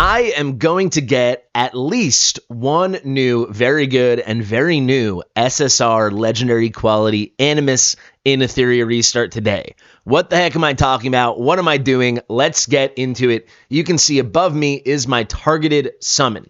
I am going to get at least one new, very good, and very new SSR legendary quality Animus in Etheria Restart today. What the heck am I talking about? What am I doing? Let's get into it. You can see above me is my targeted summon.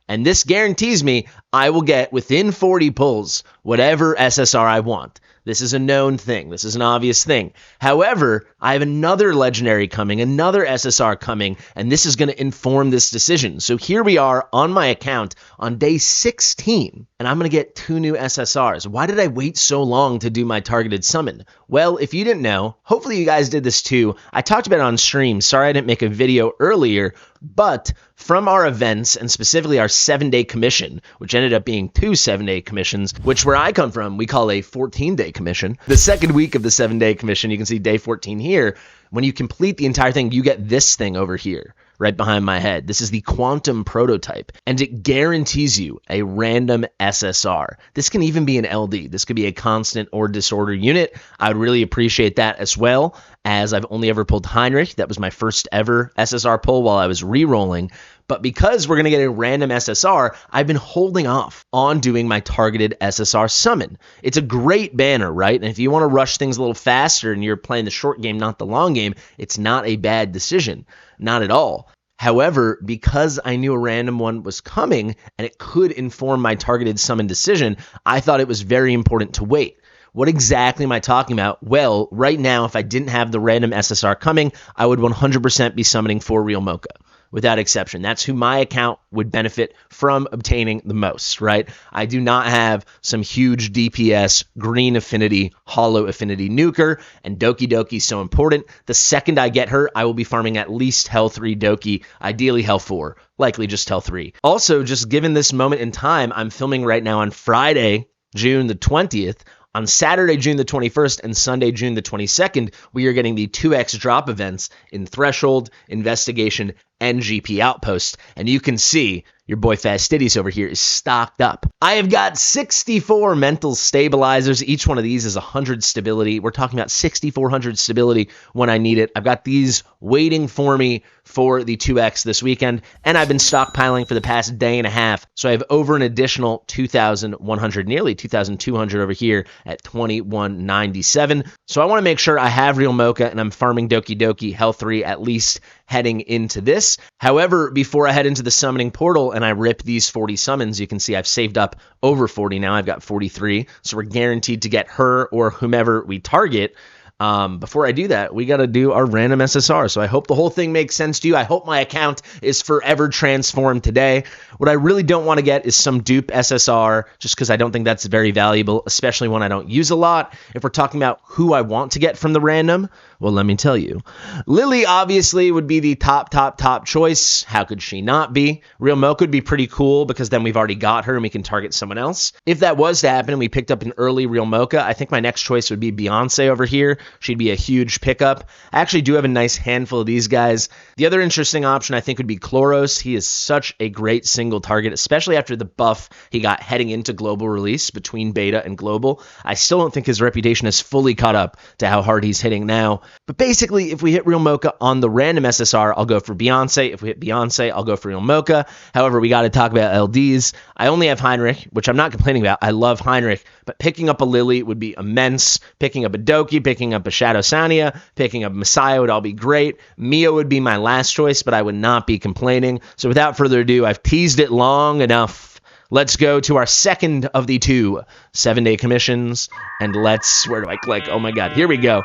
And this guarantees me I will get within 40 pulls whatever SSR I want. This is a known thing. This is an obvious thing. However, I have another legendary coming, another SSR coming, and this is going to inform this decision. So here we are on my account on day 16, and I'm going to get 2 new SSRs. Why did I wait so long to do my targeted summon? Well, if you didn't know, hopefully you guys did this too. I talked about it on stream. Sorry I didn't make a video earlier, but from our events, and specifically our 7-day commission, which ended up being 2 7-day commissions, which where I come from, we call a 14-day commission. The second week of the 7-day commission, you can see day 14 here. When you complete the entire thing, you get this thing over here, right behind my head. This is the Quantum Prototype, and it guarantees you a random SSR. This can even be an LD. This could be a constant or disorder unit. I would really appreciate that as well, as I've only ever pulled Heinrich. That was my first ever SSR pull while I was re-rolling. But because we're going to get a random SSR, I've been holding off on doing my targeted SSR summon. It's a great banner, right? And if you want to rush things a little faster and you're playing the short game, not the long game, it's not a bad decision. Not at all. However, because I knew a random one was coming and it could inform my targeted summon decision, I thought it was very important to wait. What exactly am I talking about? Well, right now, if I didn't have the random SSR coming, I would 100% be summoning for Real Mocha. Without exception. That's who my account would benefit from obtaining the most, right? I do not have some huge DPS, green affinity, hollow affinity nuker, and Doki Doki is so important. The second I get her, I will be farming at least Hell 3 Doki, ideally Hell 4, likely just Hell 3. Also, just given this moment in time, I'm filming right now on Friday, June the 20th, on Saturday, June the 21st, and Sunday, June the 22nd, we are getting the 2x drop events in Threshold, Investigation, and GP Outpost. And you can see your boy Fastidious over here is stocked up. I have got 64 mental stabilizers. Each one of these is 100 stability. We're talking about 6,400 stability when I need it. I've got these waiting for me for the 2x this weekend, and I've been stockpiling for the past day and a half. So I have over an additional 2,100, nearly 2,200 over here at 2197. So I want to make sure I have Real Mocha and I'm farming Doki Doki Hell 3 at least heading into this. However, before I head into the summoning portal and I rip these 40 summons, you can see I've saved up over 40 now. I've got 43. So we're guaranteed to get her or whomever we target. Before I do that, we got to do our random SSR. So I hope the whole thing makes sense to you. I hope my account is forever transformed today. What I really don't want to get is some dupe SSR, just because I don't think that's very valuable, especially one I don't use a lot. If we're talking about who I want to get from the random, well, let me tell you. Lily obviously would be the top choice. How could she not be? Real Mocha would be pretty cool because then we've already got her and we can target someone else. If that was to happen and we picked up an early Real Mocha, I think my next choice would be Beyonce over here. She'd be a huge pickup. I actually do have a nice handful of these guys. The other interesting option I think would be Chloros. He is such a great single target, especially after the buff he got heading into global release between beta and global. I still don't think his reputation has fully caught up to how hard he's hitting now. But basically, if we hit Real Mocha on the random SSR, I'll go for Beyonce. If we hit Beyonce, I'll go for Real Mocha. However, we got to talk about LDs. I only have Heinrich, which I'm not complaining about. I love Heinrich, but picking up a Lily would be immense. Picking up a Doki, picking up a Shadow Sania, picking up Messiah would all be great. Mia would be my last choice, but I would not be complaining. So without further ado, I've teased it long enough. Let's go to our second of the 2 7-day commissions, and let's, where do I click? Oh my God, here we go.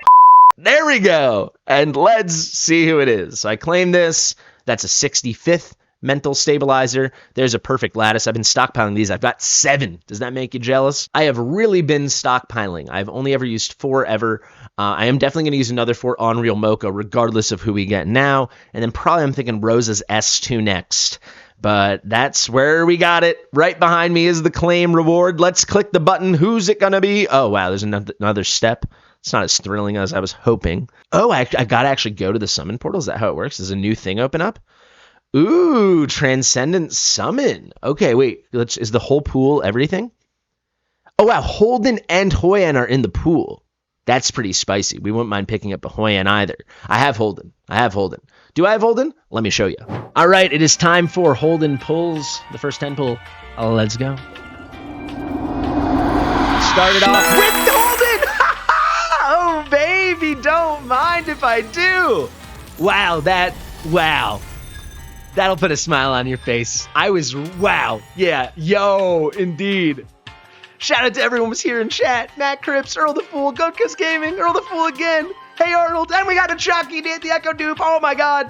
There we go. And let's see who it is. So I claim this. That's a 65th mental stabilizer. There's a perfect lattice. I've been stockpiling these. I've got 7. Does that make you jealous? I have really been stockpiling. I've only ever used 4 ever. I am definitely going to use another 4 on Real Mocha, regardless of who we get now. And then probably I'm thinking Rosa's S2 next. But that's where we got it. Right behind me is the claim reward. Let's click the button. Who's it going to be? Oh, wow. There's another step. It's not as thrilling as I was hoping. Oh, I got to actually go to the summon portal. Is that how it works? Does a new thing open up? Ooh, Transcendent Summon. Okay, wait. Is the whole pool everything? Oh, wow. Holden and Hoyan are in the pool. That's pretty spicy. We wouldn't mind picking up a Hoi An either. I have Holden. Do I have Holden? Let me show you. All right, it is time for Holden pulls. The first 10 pull. Let's go. Started off with Holden. Oh, baby, don't mind if I do. Wow. That'll put a smile on your face. Wow. Yeah, yo, indeed. Shout out to everyone who was here in chat. Matt Cripps, Earl the Fool, Goatkiss Gaming, Earl the Fool again. Hey, Arnold, and we got a Chucky, did the Echo Dupe. Oh, my God.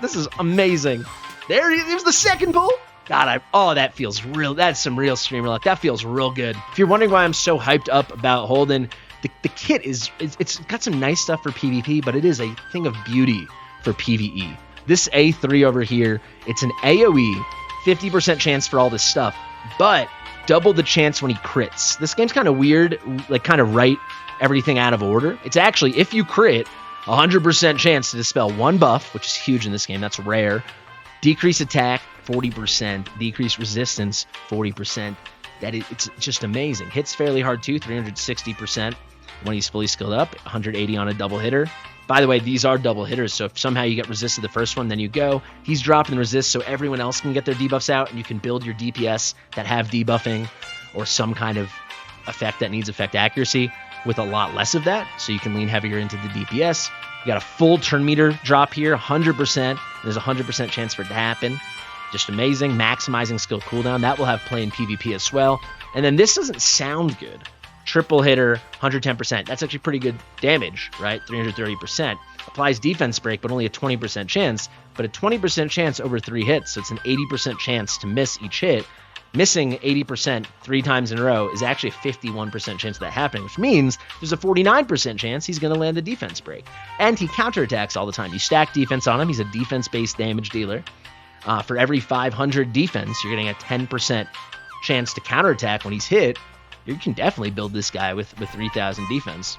This is amazing. There's the second pull. God, that feels real. That's some real streamer luck. That feels real good. If you're wondering why I'm so hyped up about Holden, the kit it's got some nice stuff for PvP, but it is a thing of beauty for PvE. This A3 over here, it's an AoE, 50% chance for all this stuff, but double the chance when he crits. This game's kind of weird, like kind of write everything out of order. It's actually, if you crit, 100% chance to dispel one buff, which is huge in this game. That's rare. Decrease attack, 40%. Decrease resistance, 40%. It's just amazing. Hits fairly hard too, 360% when he's fully skilled up, 180 on a double hitter. By the way, these are double hitters, so if somehow you get resisted the first one, then you go. He's dropping the resist so everyone else can get their debuffs out, and you can build your DPS that have debuffing or some kind of effect that needs effect accuracy with a lot less of that, so you can lean heavier into the DPS. You got a full turn meter drop here, 100%. There's a 100% chance for it to happen. Just amazing. Maximizing skill cooldown. That will have play in PvP as well. And then this doesn't sound good. Triple hitter, 110%. That's actually pretty good damage, right? 330%. Applies defense break, but only a 20% chance. But a 20% chance over 3 hits, so it's an 80% chance to miss each hit. Missing 80% 3 times in a row is actually a 51% chance of that happening, which means there's a 49% chance he's going to land the defense break. And he counterattacks all the time. You stack defense on him. He's a defense-based damage dealer. For every 500 defense, you're getting a 10% chance to counterattack when he's hit. You can definitely build this guy with 3,000 defense,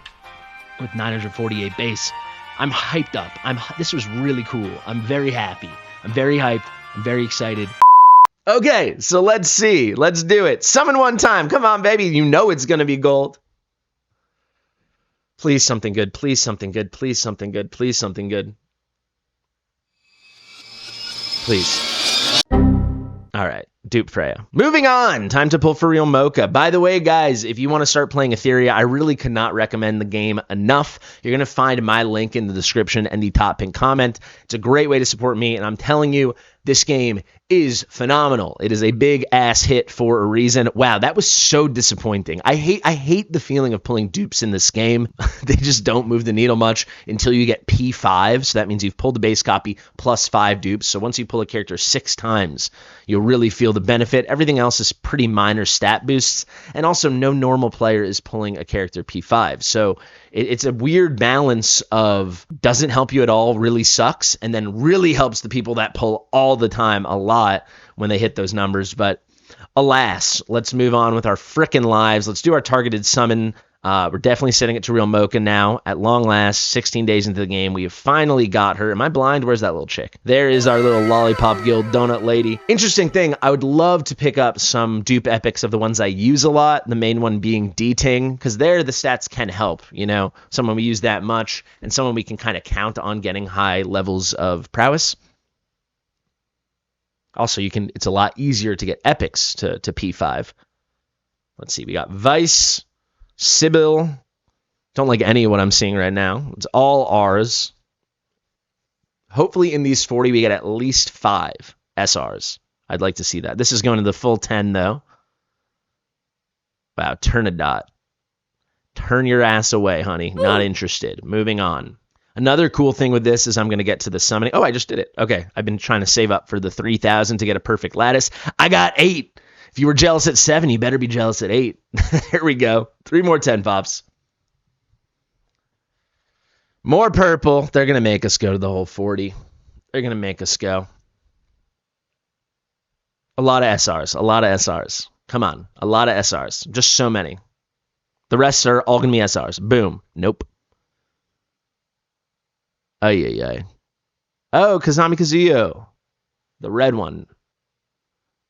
with 948 base. I'm hyped up. This was really cool. I'm very happy. I'm very hyped. I'm very excited. Okay, so let's see. Let's do it. Summon one time. Come on, baby. You know it's going to be gold. Please something good. Please something good. Please something good. Please something good. Please. All right. Dupe Freya. Moving on. Time to pull for real Mocha. By the way, guys, if you want to start playing Etheria, I really could not recommend the game enough. You're going to find my link in the description and the top pinned comment. It's a great way to support me, and I'm telling you, this game is phenomenal. It is a big ass hit for a reason. Wow, that was so disappointing. I hate the feeling of pulling dupes in this game. They just don't move the needle much until you get P5. So that means you've pulled the base copy plus 5 dupes. So once you pull a character 6 times, you'll really feel the benefit. Everything else is pretty minor stat boosts. And also no normal player is pulling a character P5. So it's a weird balance of doesn't help you at all, really sucks, and then really helps the people that pull all the time a lot when they hit those numbers. But alas, let's move on with our frickin' lives. Let's do our targeted summon. We're definitely setting it to real Mocha now. At long last, 16 days into the game, we have finally got her. Am I blind? Where's that little chick? There is our little Lollipop Guild donut lady. Interesting thing, I would love to pick up some dupe epics of the ones I use a lot, the main one being D-Ting, because there the stats can help, you know, someone we use that much, and someone we can kind of count on getting high levels of prowess. Also, it's a lot easier to get epics to P5. Let's see, we got Vice, Sybil. Don't like any of what I'm seeing right now. It's all R's. Hopefully in these 40 we get at least 5 SRs. I'd like to see that. This is going to the full 10 though. Wow, turn a dot. Turn your ass away, honey. Not interested. Moving on. Another cool thing with this is I'm going to get to the summoning. Oh, I just did it. Okay, I've been trying to save up for the 3,000 to get a perfect lattice. I got 8. If you were jealous at 7, you better be jealous at 8. Here we go. 3 more 10 pops. More purple. They're going to make us go to the whole 40. They're going to make us go. A lot of SRs. A lot of SRs. Come on. A lot of SRs. Just so many. The rest are all going to be SRs. Boom. Nope. Ay, ay, ay. Oh, Kazami Kazuyo. The red one.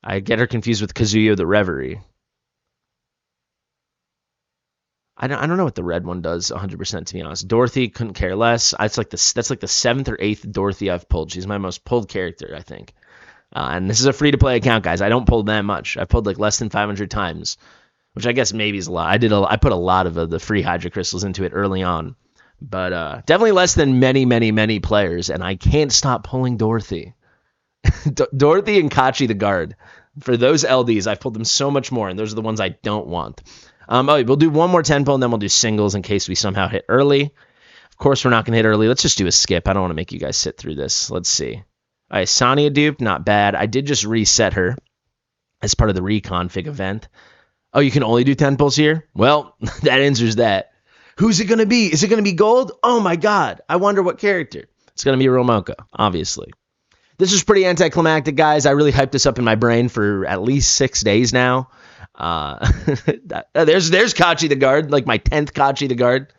I get her confused with Kazuyo the Reverie. I don't know what the red one does 100%, to be honest. Dorothy, couldn't care less. That's like the 7th or 8th Dorothy I've pulled. She's my most pulled character, I think. And this is a free-to-play account, guys. I don't pull that much. I pulled like less than 500 times, which I guess maybe is a lot. I put a lot of the free Hydra crystals into it early on, but definitely less than many players, and I can't stop pulling Dorothy. Dorothy and Kachi the guard. For those LDs, I've pulled them so much more, and those are the ones I don't want. We'll do one more 10 pull, and then we'll do singles in case we somehow hit early. Of course, we're not going to hit early. Let's just do a skip. I don't want to make you guys sit through this. Let's see. All right, Sonya dupe, not bad. I did just reset her as part of the reconfig event. Oh, you can only do 10 pulls here? Well, that answers that. Who's it going to be? Is it going to be gold? Oh, my God. I wonder what character. It's going to be Real Mocha, obviously. This is pretty anticlimactic, guys. I really hyped this up in my brain for at least 6 days now. There's Kachi the guard, like my 10th Kachi the guard.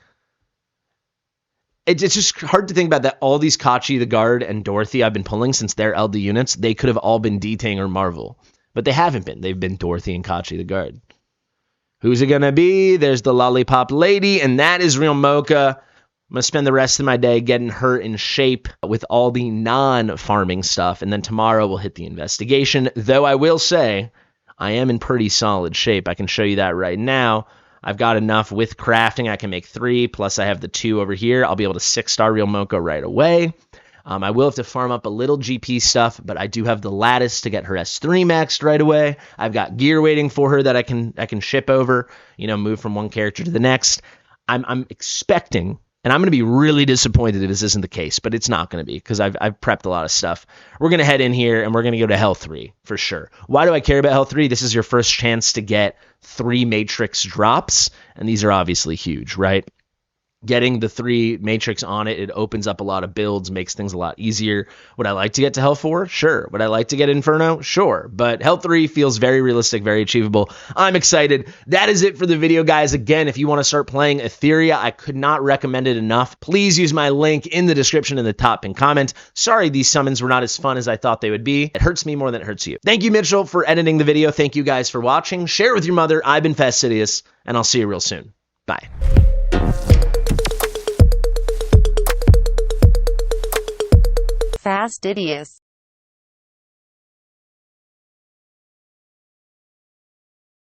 It's just hard to think about that. All these Kachi the guard and Dorothy I've been pulling since they're LD units, they could have all been D-Tang or Marvel, but they haven't been. They've been Dorothy and Kachi the guard. Who's it gonna be? There's the lollipop lady, and that is Real Mocha. I'm gonna spend the rest of my day getting her in shape with all the non-farming stuff, and then tomorrow we'll hit the investigation. Though I will say, I am in pretty solid shape. I can show you that right now. I've got enough with crafting. I can make 3, plus I have the 2 over here. I'll be able to 6-star Real Mocha right away. I will have to farm up a little GP stuff, but I do have the lattice to get her S3 maxed right away. I've got gear waiting for her that I can ship over, move from one character to the next. I'm expecting, and I'm going to be really disappointed if this isn't the case, but it's not going to be because I've prepped a lot of stuff. We're going to head in here and we're going to go to Hell 3 for sure. Why do I care about Hell 3? This is your first chance to get 3 Matrix drops, and these are obviously huge, right? Getting the 3 Matrix on it opens up a lot of builds, makes things a lot easier. Would I like to get to Hell 4? Sure. Would I like to get Inferno? Sure. But Hell 3 feels very realistic, very achievable. I'm excited. That is it for the video, guys. Again, if you want to start playing Etheria, I could not recommend it enough. Please use my link in the description in the top pinned comment. Sorry these summons were not as fun as I thought they would be. It hurts me more than it hurts you. Thank you, Mitchell, for editing the video. Thank you guys for watching. Share it with your mother. I've been Fastidious, and I'll see you real soon. Bye. Fastidious.